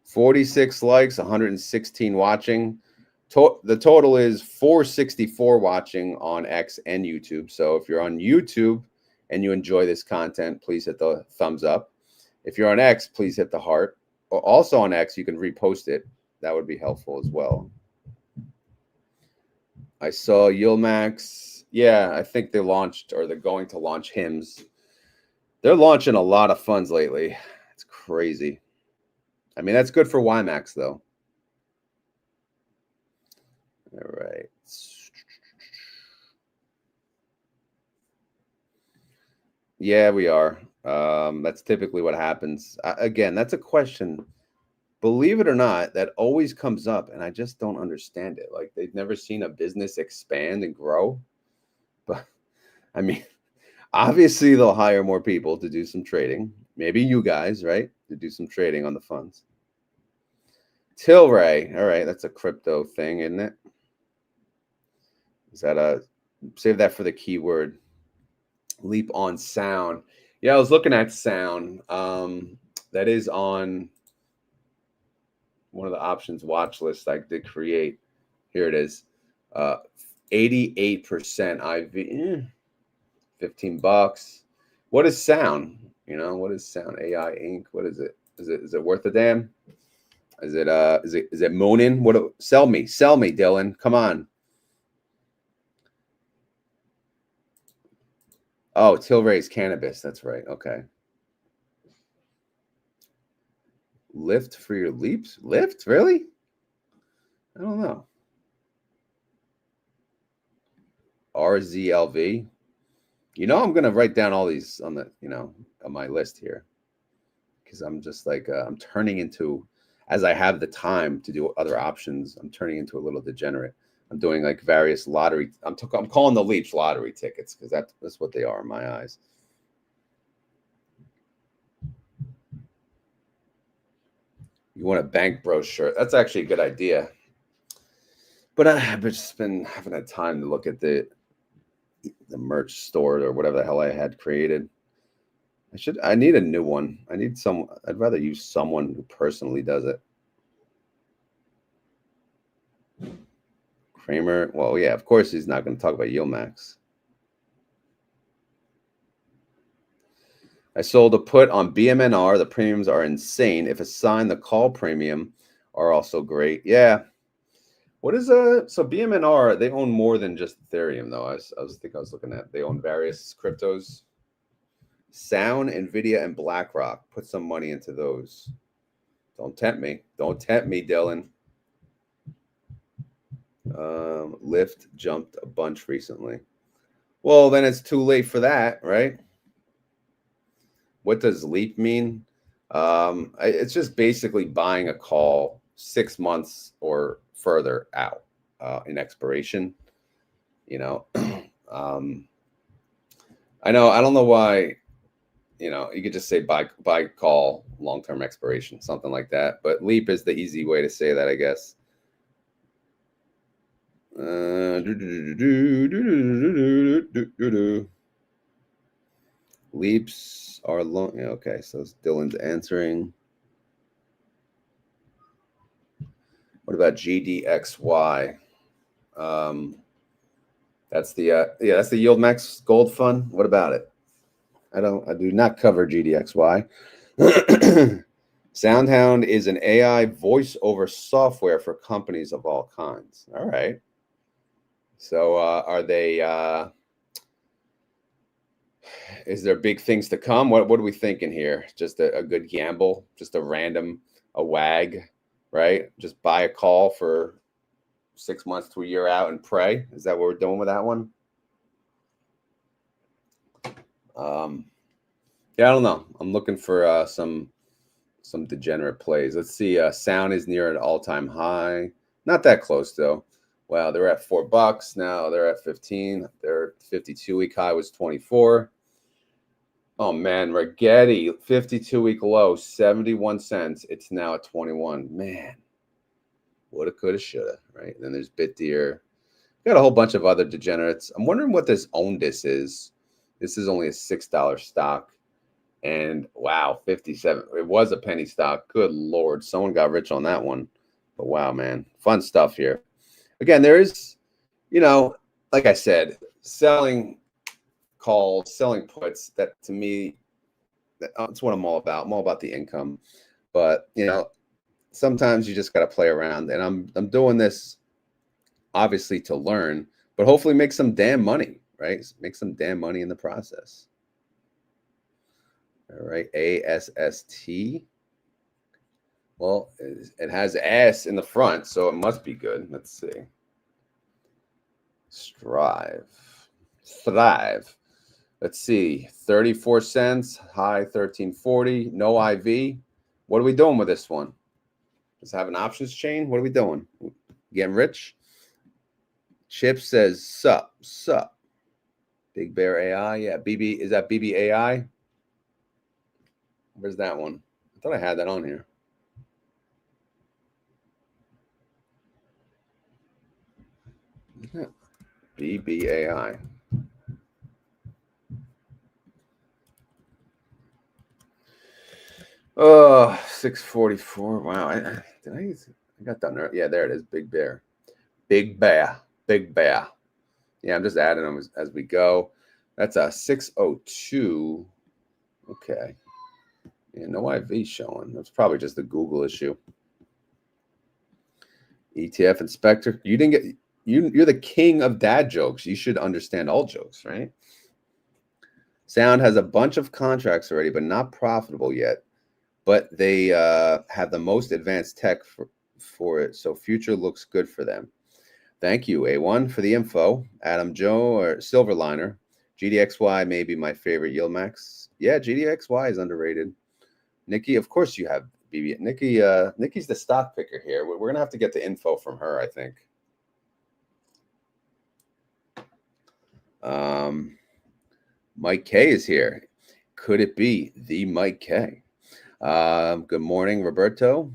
A: $46 likes, 116 watching. The total is 464 watching on X and YouTube. So if you're on YouTube and you enjoy this content, please hit the thumbs up. If you're on X, please hit the heart. Also on X, you can repost it. That would be helpful as well. I saw YieldMax. Yeah, I think they launched, or they're going to launch HIMS. They're launching a lot of funds lately. It's crazy. I mean, that's good for YMAX, though. All right. Yeah, we are. That's typically what happens. Again, that's a question, believe it or not, that always comes up, and I just don't understand it. Like, they've never seen a business expand and grow. But, I mean, obviously, they'll hire more people to do some trading. Maybe you guys, right, to do some trading on the funds. TSLY. All right, that's a crypto thing, isn't it? Is that save that for the keyword. Leap on sound. Yeah, I was looking at sound. That is on one of the options watch lists I did create. Here it is. 88% IV. 15 bucks. What is sound? What is sound? AI Inc. What is it? Is it worth a damn? Is it mooning? Sell me, Dylan. Come on. Oh, Tilray's cannabis. That's right. Okay. Lift for your leaps? Lift? Really? I don't know. RZLV. I'm going to write down all these on the, on my list here. Because I'm just like, I'm turning into, as I have the time to do other options, I'm turning into a little degenerate. I'm doing like various lottery. I'm calling the leaps lottery tickets because that's what they are in my eyes. You want a bank brochure? That's actually a good idea. But I've just haven't had time to look at the merch store or whatever the hell I had created. I need a new one. I'd rather use someone who personally does it. Kramer. Well, yeah, of course he's not going to talk about YieldMax. I sold a put on BMNR. The premiums are insane. If assigned, the call premium are also great. Yeah. What is so BMNR? They own more than just Ethereum, though. I was looking at. They own various cryptos. Sound, Nvidia, and BlackRock. Put some money into those. Don't tempt me. Don't tempt me, Dylan. Lyft jumped a bunch recently. Well, then it's too late for that, right? what does LEAP mean? It's just basically buying a call 6 months or further out in expiration. You know, I don't know why. You know, you could just say buy call long-term expiration, something like that. But LEAP is the easy way to say that, I guess. Leaps are long. Okay, so Dylan's answering. What about GDXY? That's the that's the YieldMax Gold Fund. What about it? I do not cover GDXY. SoundHound is an AI voice over software for companies of all kinds. All right. So are they? Is there big things to come? What are we thinking here? Just a good gamble? Just a wag, right? Just buy a call for 6 months to a year out and pray. Is that what we're doing with that one? Yeah, I don't know. I'm looking for some degenerate plays. Let's see. Sound is near an all-time high. Not that close though. Wow, they're at $4 now. They're at 15. Their 52-week high was 24. Oh man, Rigetti 52-week low 71 cents. It's now at 21. Man, woulda, coulda, shoulda. Right. And then there's BitDeer. Got a whole bunch of other degenerates. I'm wondering what this OwnDis is. This is only a $6 stock. And wow, 57. It was a penny stock. Good Lord. Someone got rich on that one. But wow, man. Fun stuff here. Again, there is, you know, like I said, selling calls, selling puts, that to me, that's what I'm all about. I'm all about the income. But, you know, sometimes you just got to play around. And I'm doing this obviously to learn, but hopefully make some damn money, right? Make some damn money in the process. All right, ASST. Well, it has S in the front, so it must be good. Let's see. Thrive. Let's see. 34 cents, high 1340, no IV. What are we doing with this one? Does it have an options chain? What are we doing? Getting rich? Chip says, sup. Big Bear AI. Yeah, BB. Is that BBAI? Where's that one? I thought I had that on here. BBAI. Oh, 644. Wow. I got that there. Yeah, there it is. Big Bear. Yeah, I'm just adding them as we go. That's a 602. Okay. Yeah, no IV showing. That's probably just a Google issue. ETF inspector. You didn't get you're the king of dad jokes. You should understand all jokes, right? Sound has a bunch of contracts already, but not profitable yet. But they have the most advanced tech for it, so future looks good for them. Thank you, A1, for the info. Adam Joe or Silverliner. GDXY may be my favorite YieldMax. Yeah, GDXY is underrated. Nikki, of course you have BB. Nikki's the stock picker here. We're going to have to get the info from her, I think. Mike K is here. Could it be the Mike K? Good morning, Roberto.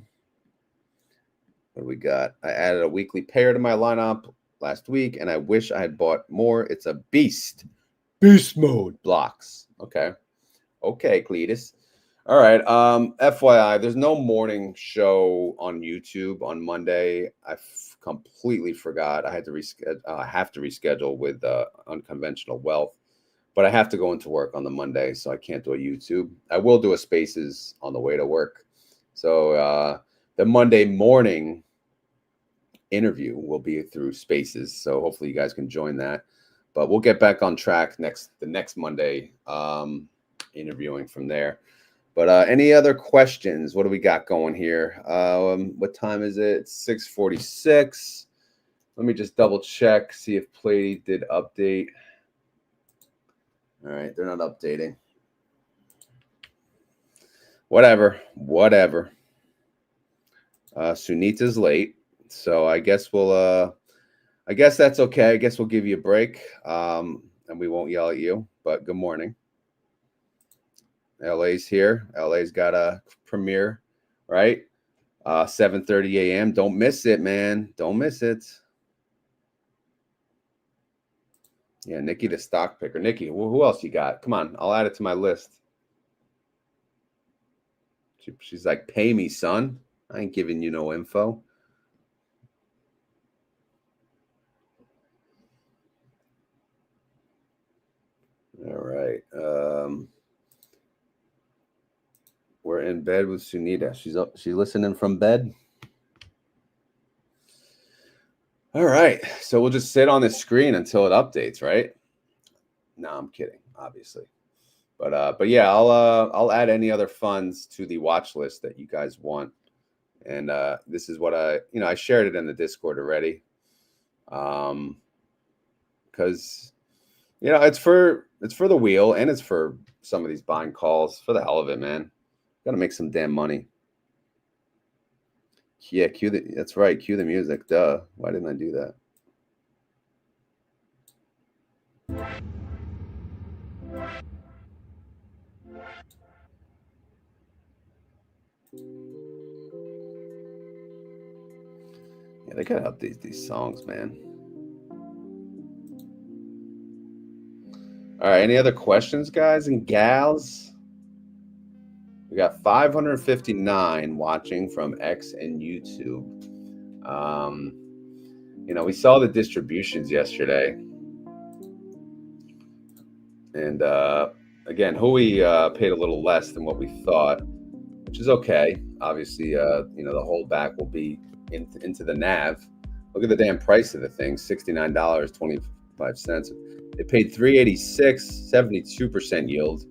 A: What do we got? I added a weekly pair to my lineup last week, and I wish I had bought more. It's a beast. Beast mode blocks. Okay, Cletus. All right. FYI, there's no morning show on YouTube on Monday. I completely forgot. I had to reschedule. I have to reschedule with Unconventional Wealth, but I have to go into work on the Monday, so I can't do a YouTube. I will do a Spaces on the way to work. So the Monday morning interview will be through Spaces, so hopefully you guys can join that. But we'll get back on track the next Monday, interviewing from there. But any other questions? What do we got going here? What time is it? It's 6:46. Let me just double check, see if PLTY did update. All right, they're not updating. Whatever. Sunita's late, so I guess we'll I guess that's okay. I guess we'll give you a break, and we won't yell at you. But good morning. LA's here. LA's got a premiere, right? 7:30 a.m. Don't miss it, man. Don't miss it. Yeah, Nikki the stock picker. Nikki, who else you got? Come on, I'll add it to my list. She's like, pay me, son. I ain't giving you no info. All right. We're in bed with Sunita. She's listening from bed. All right. So we'll just sit on the screen until it updates, right? No, I'm kidding, obviously. But yeah, I'll add any other funds to the watch list that you guys want. And this is what I shared it in the Discord already. Because it's for the wheel, and it's for some of these buying calls for the hell of it, man. Gotta make some damn money. Yeah, that's right. Cue the music. Duh. Why didn't I do that? Yeah, they gotta update these songs, man. All right. Any other questions, guys and gals? We got 559 watching from X and YouTube. We saw the distributions yesterday. And again, HOOY paid a little less than what we thought, which is okay. Obviously, the holdback will be into the NAV. Look at the damn price of the thing, $69.25. It paid $386, 72% yield.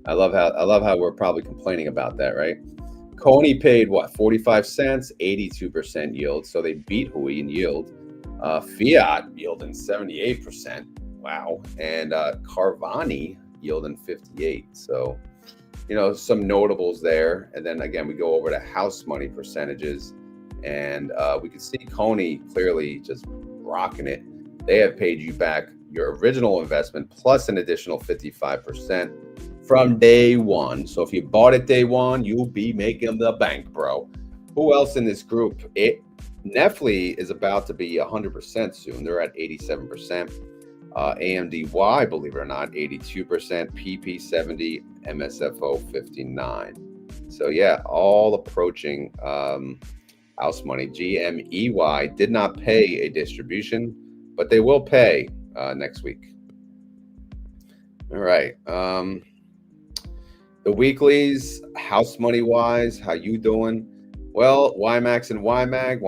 A: I love how we're probably complaining about that, right? CONY paid what, 45 cents, 82% yield. So they beat HOOY in yield. Fiat yielding 78%. Wow. And Carvani yielding 58. So, some notables there. And then again, we go over to house money percentages, and we can see CONY clearly just rocking it. They have paid you back your original investment plus an additional 55% from day one. So if you bought it day one, you'll be making the bank, bro. Who else in this group? Nefly is about to be 100% soon. They're at 87%. AMDY, believe it or not, 82%. PP 70, MSFO 59. So yeah, all approaching house money. GMEY did not pay a distribution, but they will pay next week. All right. The weeklies, house money wise, how you doing? Well, YMAX and YMAX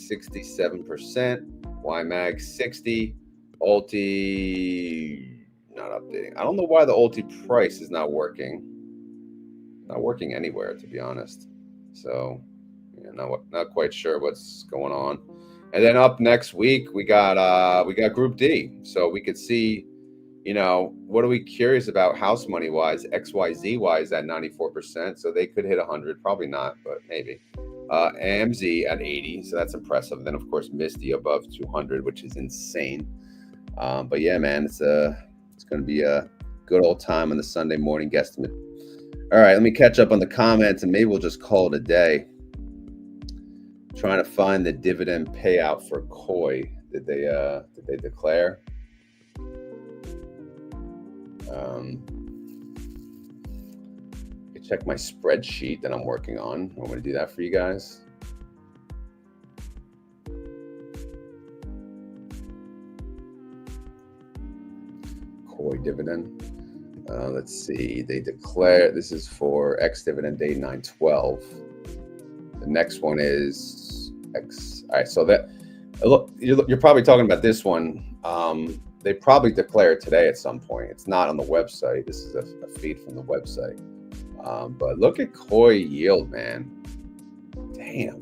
A: 67%, YMAG 60, ULTY not updating. I don't know why the ULTY price is not working. Not working anywhere, to be honest. So, yeah, not quite sure what's going on. And then up next week, we got Group D. So we could see, what are we curious about house money wise? XYZY is at 94%, so they could hit 100. Probably not, but maybe. AMZ at 80, so that's impressive. Then of course MSTY above 200, which is insane. But yeah, man, it's going to be a good old time on the Sunday morning guesstimate. All right, let me catch up on the comments, and maybe we'll just call it a day. Trying to find the dividend payout for COY. Did they declare? Check my spreadsheet that I'm working on. I'm going to do that for you guys. COY dividend. Let's see. They declare this is for X dividend day 9/12. The next one is X. All right. So that look, you're probably talking about this one. They probably declared today at some point. It's not on the website. This is a feed from the website. But look at COY yield, man. Damn.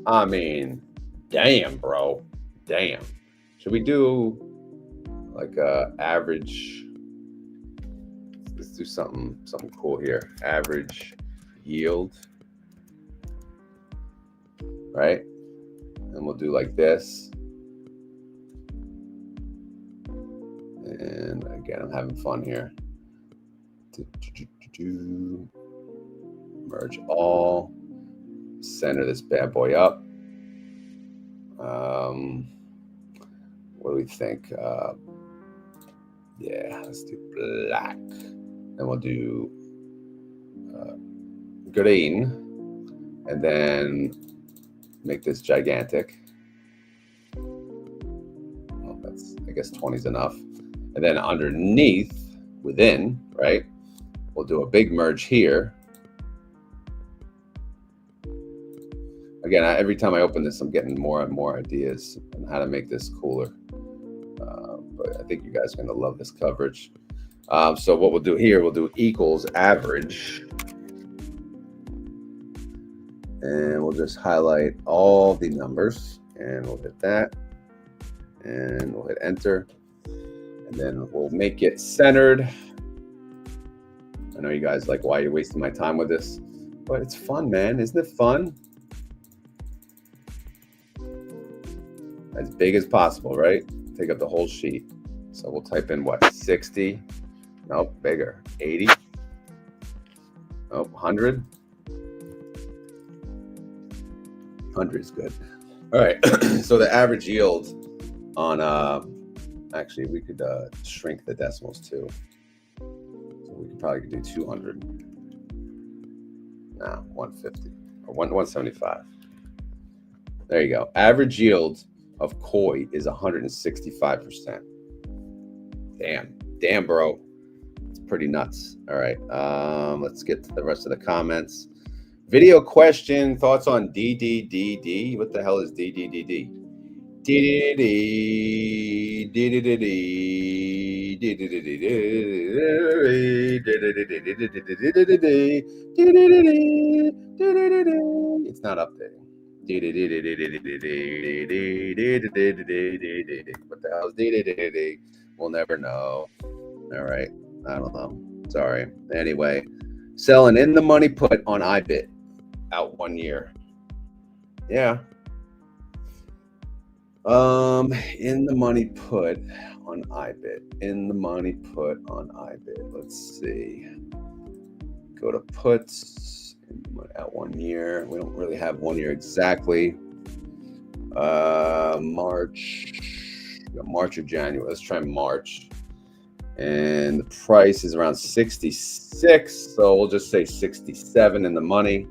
A: I mean, damn, bro. Damn. Should we do like a average? Let's do something cool here. Average yield, right? And we'll do like this. And again, I'm having fun here. Merge all, center this bad boy up. What do we think? Yeah, let's do black. And we'll do green. And then make this gigantic. Well, that's, I guess 20 is enough. And then underneath, within, right, we'll do a big merge here. Again, every time I open this, I'm getting more and more ideas on how to make this cooler. But I think you guys are going to love this coverage. So what we'll do here, we'll do equals average. And we'll just highlight all the numbers. And we'll hit that. And we'll hit enter. And then we'll make it centered. I know you guys like, why are you wasting my time with this? But it's fun, man. Isn't it fun? As big as possible, right? Take up the whole sheet. So we'll type in what, 60? Nope, bigger. 80? Nope, 100? 100 is good. All right, so the average yield on, actually we could shrink the decimals too. So we could probably do 200. No, 150 or 175. There you go. Average yield of COY is 165%. Damn, bro. It's pretty nuts. All right, let's get to the rest of the comments. Video question, thoughts on DDDD? What the hell is DDDD? It's not updating. What the hell is DDDD? We'll never know. All right, I don't know. Sorry. Anyway, selling in the money put on IBIT out 1 year. Yeah. In the money put on IBIT. In the money put on IBIT. Let's see. Go to puts. At 1 year. We don't really have 1 year exactly. March or January. Let's try March. And the price is around 66. So we'll just say 67 in the money.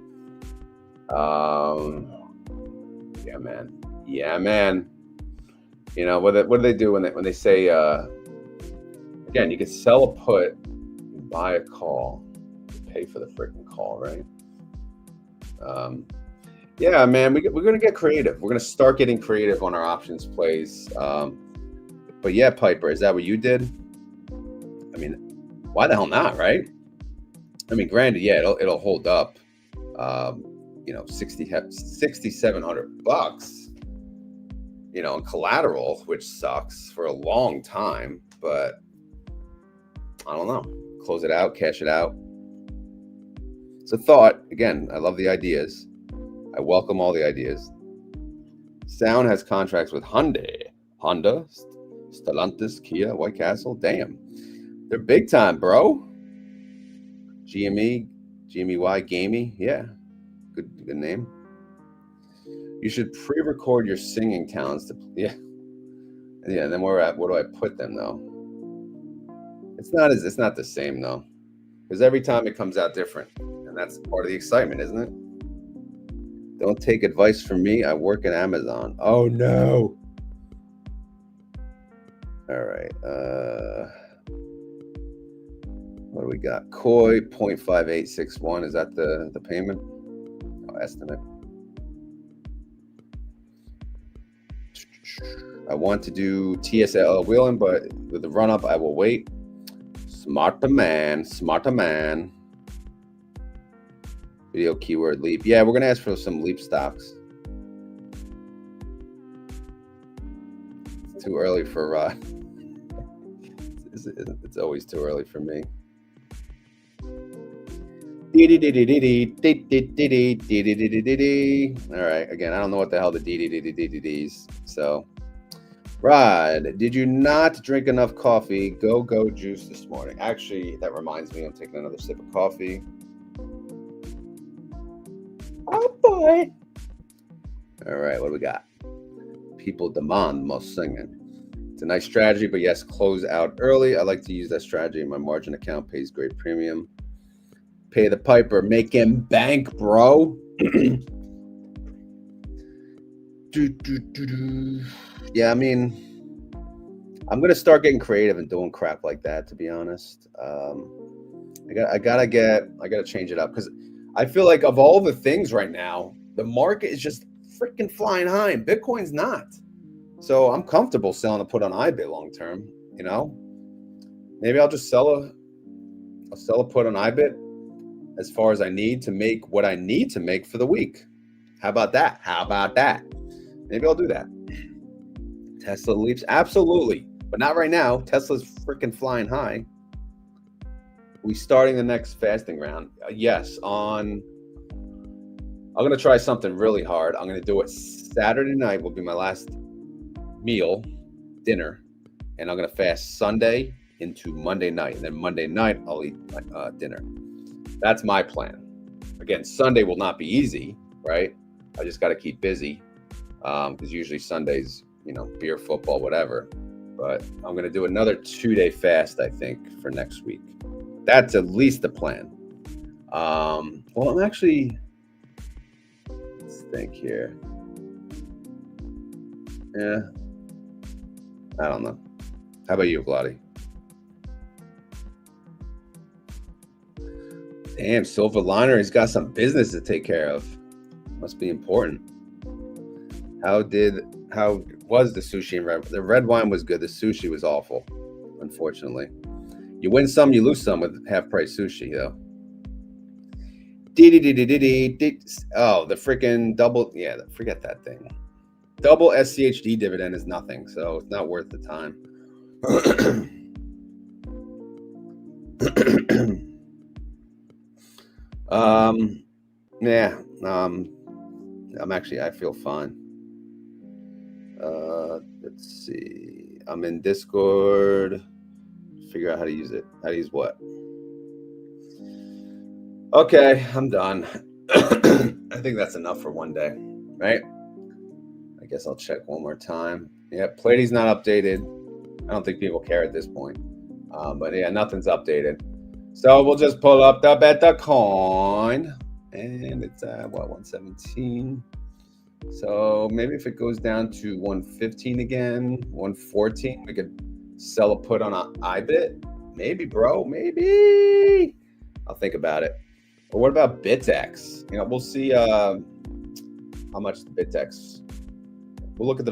A: Yeah, man. Yeah, man. You know, what do they do when they say, again, you can sell a put, buy a call, pay for the freaking call, right? Yeah, man, we're going to get creative. We're going to start getting creative on our options plays. But yeah, Piper, is that what you did? I mean, why the hell not, right? I mean, granted, yeah, it'll hold up, you know, $6,700, you know, in collateral, which sucks for a long time, but I don't know. Close it out, cash it out. It's a thought. Again, I love the ideas. I welcome all the ideas. Sound has contracts with Honda, Stellantis, Kia, White Castle. Damn, they're big time, bro. GMY, Gamey. Yeah, good name. You should pre-record your singing talents to, yeah. And then where do I put them though? It's not the same though, because every time it comes out different. That's part of the excitement, isn't it? Don't take advice from me. I work at Amazon. Oh no. All right. What do we got? COY 0.5861. Is that the payment? Oh, estimate. I want to do TSLY wheeling, but with the run up, I will wait. Smarter man. Video keyword leap. Yeah, we're gonna ask for some leap stocks. It's too early for it's always too early for me. right, again, I don't know what the hell the DDDDDDs. So, Rod, did you not drink enough coffee? Go juice this morning. Actually, that reminds me, I'm taking another sip of coffee. Oh boy. All right, what do we got? People demand most singing. It's a nice strategy, but yes, close out early. I like to use that strategy. My margin account pays great premium. Pay the piper, make him bank, bro. Yeah, I mean, I'm gonna start getting creative and doing crap like that. To be honest, I gotta change it up because I feel like of all the things right now, the market is just freaking flying high, and Bitcoin's not. So I'm comfortable selling a put on IBIT long term. You know, maybe I'll just sell a put on IBIT as far as I need to make what I need to make for the week. How about that? Maybe I'll do that. Tesla leaps, absolutely, but not right now. Tesla's freaking flying high. We starting the next fasting round? Yes, I'm gonna try something really hard. I'm gonna do it Saturday night. Will be my last meal, dinner, and I'm gonna fast Sunday into Monday night, and then Monday night I'll eat dinner. That's my plan. Again, Sunday will not be easy, right? I just got to keep busy because usually Sundays, beer, football, whatever. But I'm going to do another 2-day fast, I think, for next week. That's at least the plan. Well, I'm actually, let's think here. Yeah, I don't know. How about you, Vladi? Damn, Silver Liner, he's got some business to take care of. Must be important. How was the sushi and red? The red wine was good. The sushi was awful, unfortunately. You win some, you lose some with half-price sushi, though. Oh, the freaking double. Yeah, forget that thing. Double SCHD dividend is nothing, so it's not worth the time. Yeah, I feel fine. Let's see. I'm in Discord. Figure out how to use it. How to use what? Okay, I'm done. I think that's enough for one day, right? I guess I'll check one more time. Yeah, PLTY's not updated. I don't think people care at this point. But yeah, nothing's updated. So we'll just pull up the beta coin. And it's at 117. So maybe if it goes down to 115 again, 114, we could sell a put on an IBIT. Maybe, bro, maybe. I'll think about it. But what about BitX? We'll see how much the BitX. We'll look at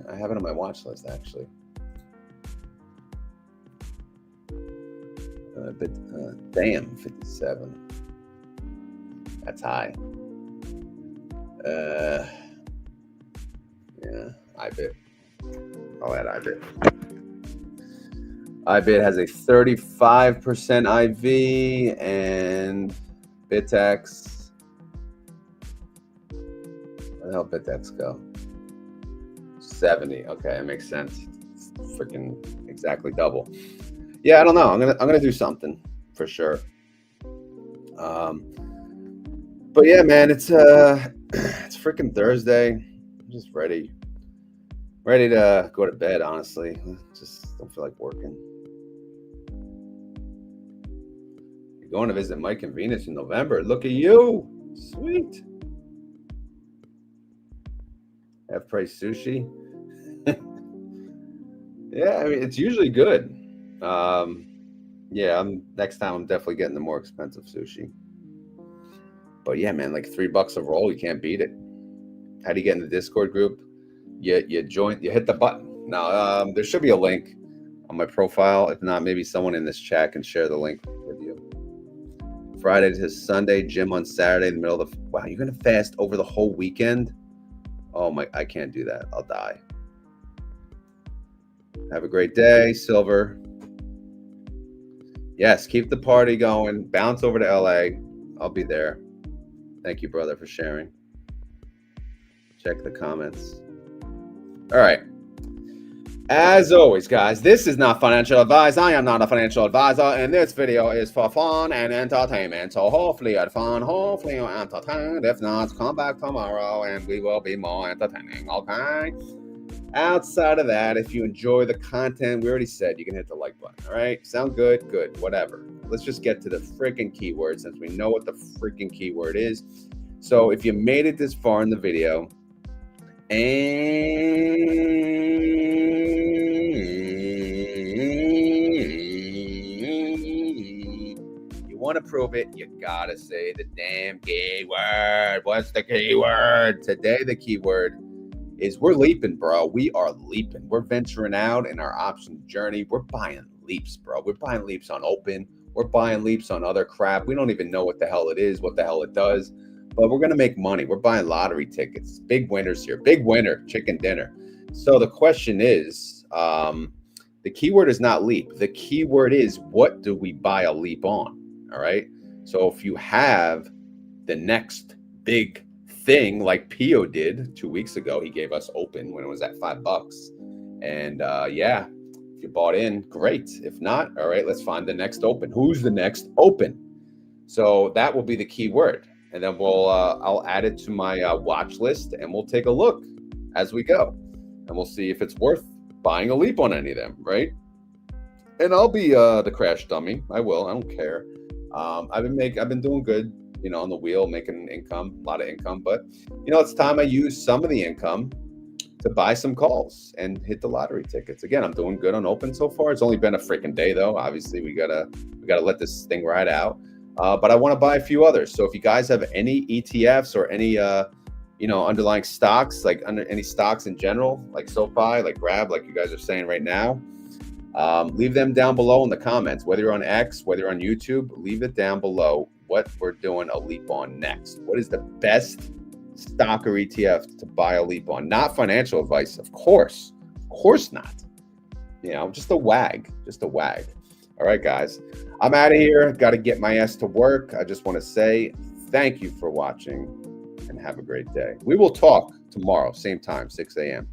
A: I have it on my watch list, actually. Damn, 57. That's high. Yeah, IBIT. I'll add IBIT. IBIT has a 35% IV and BitX. Where the hell BitX go? 70. Okay, that makes sense. It's freaking exactly double. Yeah, I don't know. I'm gonna do something for sure. But yeah, man, it's freaking Thursday. I'm just ready to go to bed. Honestly, just don't feel like working. You're going to visit Mike and Venus in November. Look at you, sweet. Half-price sushi. Yeah, I mean it's usually good. Yeah, next time I'm definitely getting the more expensive sushi. But yeah, man, like $3 a roll, you can't beat it. How do you get in the Discord group? You hit the button. Now, there should be a link on my profile. If not, maybe someone in this chat can share the link with you. Friday to Sunday, gym on Saturday in the middle of the. Wow, you're gonna fast over the whole weekend? Oh my, I can't do that. I'll die. Have a great day, Silver. Yes, keep the party going. Bounce over to LA. I'll be there. Thank you, brother, for sharing. Check the comments. All right. As always, guys, this is not financial advice. I am not a financial advisor, and this video is for fun and entertainment. So hopefully you had fun, hopefully you're entertained. If not, come back tomorrow and we will be more entertaining, okay? Outside of that, if you enjoy the content, we already said you can hit the like button, all right? Sound good? Good, whatever. Let's just get to the freaking keyword since we know what the freaking keyword is. So if you made it this far in the video, you want to prove it, you gotta say the damn keyword. What's the keyword? Today the keyword is we're leaping, bro. We are leaping. We're venturing out in our option journey. We're buying leaps, bro. We're buying leaps on open. We're buying leaps on other crap. We don't even know what the hell it is, what the hell it does, but we're going to make money. We're buying lottery tickets. Big winners here. Big winner, chicken dinner. So the question is, the keyword is not leap. The keyword is, what do we buy a leap on? All right. So if you have the next big thing like Pio did 2 weeks ago, he gave us open when it was at $5. And yeah, if you bought in, great. If not, all right, let's find the next open. Who's the next open? So that will be the keyword. And then I'll add it to my watch list, and we'll take a look as we go, and we'll see if it's worth buying a leap on any of them, right? And I'll be the crash dummy. I will. I don't care. I've been doing good, you know, on the wheel, making income, a lot of income. But you know, it's time I use some of the income to buy some calls and hit the lottery tickets. Again, I'm doing good on open so far. It's only been a freaking day though. Obviously, we gotta let this thing ride out. But I want to buy a few others. So if you guys have any ETFs or any, you know, underlying stocks, like any stocks in general, like SLTY, like Grab, like you guys are saying right now, leave them down below in the comments. Whether you're on X, whether you're on YouTube, leave it down below what we're doing a leap on next. What is the best stock or ETF to buy a leap on? Not financial advice, of course not. You know, just a wag. All right, guys, I'm out of here. Got to get my ass to work. I just want to say thank you for watching and have a great day. We will talk tomorrow, same time, 6 a.m.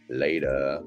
A: Later.